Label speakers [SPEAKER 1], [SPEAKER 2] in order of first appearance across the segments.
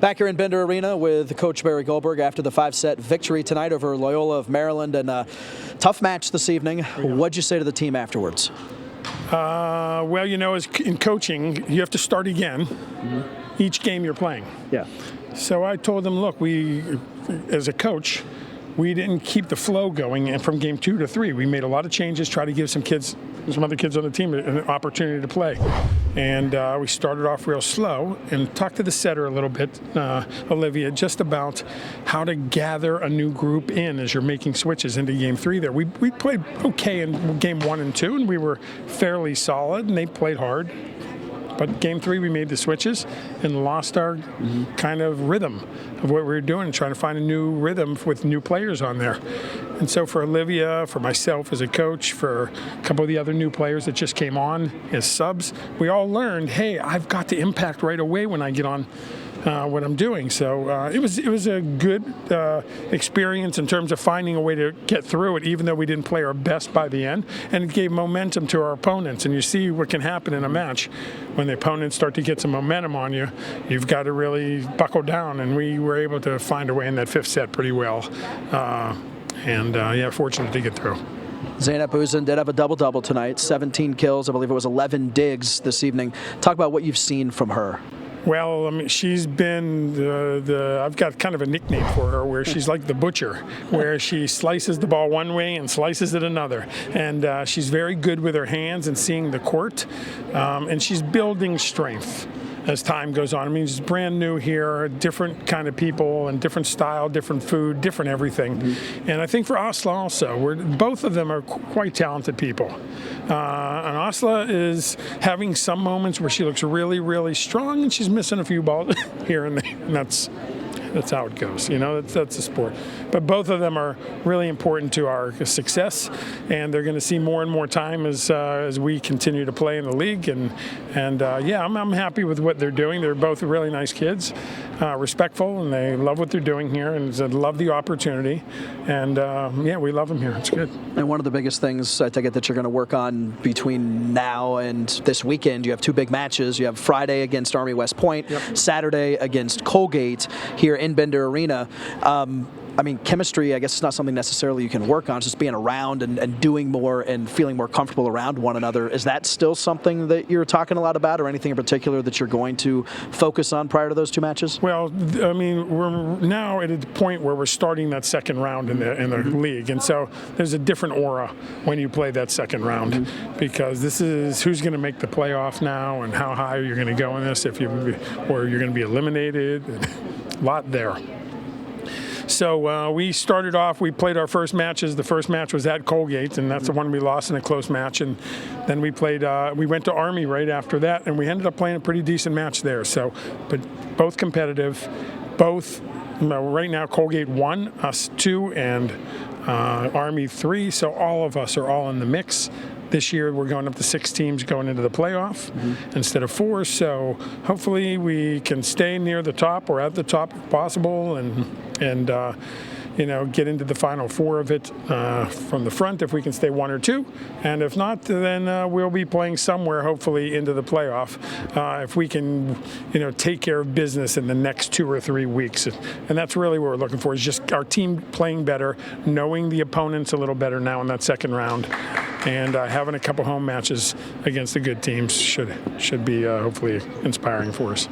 [SPEAKER 1] Back here in Bender Arena with Coach Barry Goldberg after the 5-set victory tonight over Loyola of Maryland, and a tough match this evening. What'd you say to the team afterwards?
[SPEAKER 2] Well, you know, as in coaching, you have to start again each game you're playing.
[SPEAKER 1] Yeah.
[SPEAKER 2] So I told them, look, as a coach, we didn't keep the flow going, and from game 2 to 3, we made a lot of changes, try to give some other kids on the team an opportunity to play. And we started off real slow and talked to the setter a little bit, Olivia, just about how to gather a new group in as you're making switches into game 3 there. We played okay in game 1 and 2, and we were fairly solid, and they played hard. But game 3, we made the switches and lost our kind of rhythm of what we were doing, trying to find a new rhythm with new players on there. And so for Olivia, for myself as a coach, for a couple of the other new players that just came on as subs, we all learned, hey, I've got to impact right away when I get on what I'm doing. So it was a good experience in terms of finding a way to get through it, even though we didn't play our best by the end. And it gave momentum to our opponents. And you see what can happen in a match when the opponents start to get some momentum on you. You've got to really buckle down. And we were able to find a way in that 5th set pretty well. Yeah, fortunate to get through.
[SPEAKER 1] Zainab Uzun did have a double-double tonight, 17 kills. I believe it was 11 digs this evening. Talk about what you've seen from her.
[SPEAKER 2] Well, I mean, she's been I've got kind of a nickname for her where she's like the butcher, where she slices the ball one way and slices it another. And she's very good with her hands and seeing the court, and she's building strength as time goes on. I mean, she's brand new here, different kind of people and different style, different food, different everything. And I think for Asla also, both of them are quite talented people. And Asla is having some moments where she looks really, really strong, and she's missing a few balls here and there. And that's how it goes. You know, that's a sport. But both of them are really important to our success, and they're going to see more and more time as we continue to play in the league. And yeah, I'm happy with what they're doing. They're both really nice kids, respectful, and they love what they're doing here, and love the opportunity. And yeah, we love them here. It's good.
[SPEAKER 1] And one of the biggest things I take it that you're going to work on between now and this weekend, you have 2 big matches. You have Friday against Army West Point, Saturday against Colgate here in Bender Arena. I mean, chemistry, I guess it's not something necessarily you can work on. It's just being around and doing more and feeling more comfortable around one another. Is that still something that you're talking a lot about, or anything in particular that you're going to focus on prior to those 2 matches?
[SPEAKER 2] Well, I mean, we're now at a point where we're starting that 2nd round in the league. And so there's a different aura when you play that 2nd round, because this is who's going to make the playoff now and how high you're going to go in this, or you're going to be eliminated. A lot there. So we started off, we played our first matches. The first match was at Colgate, and that's the one we lost in a close match. And then we went to Army right after that, and we ended up playing a pretty decent match there. So, but both competitive, right now Colgate 1, us 2, and Army 3. So all of us are all in the mix. This year we're going up to 6 teams going into the playoff instead of 4. So hopefully we can stay near the top or at the top if possible, and you know, get into the final 4 of it from the front if we can stay 1 or 2. And if not, then we'll be playing somewhere hopefully into the playoff if we can, you know, take care of business in the next 2 or 3 weeks. And that's really what we're looking for, is just our team playing better, knowing the opponents a little better now in that 2nd round. And having a couple home matches against the good teams should be hopefully inspiring for us.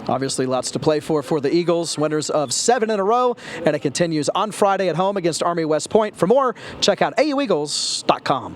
[SPEAKER 1] Obviously, lots to play for the Eagles, winners of 7 in a row, and it continues on Friday at home against Army West Point. For more, check out aueagles.com.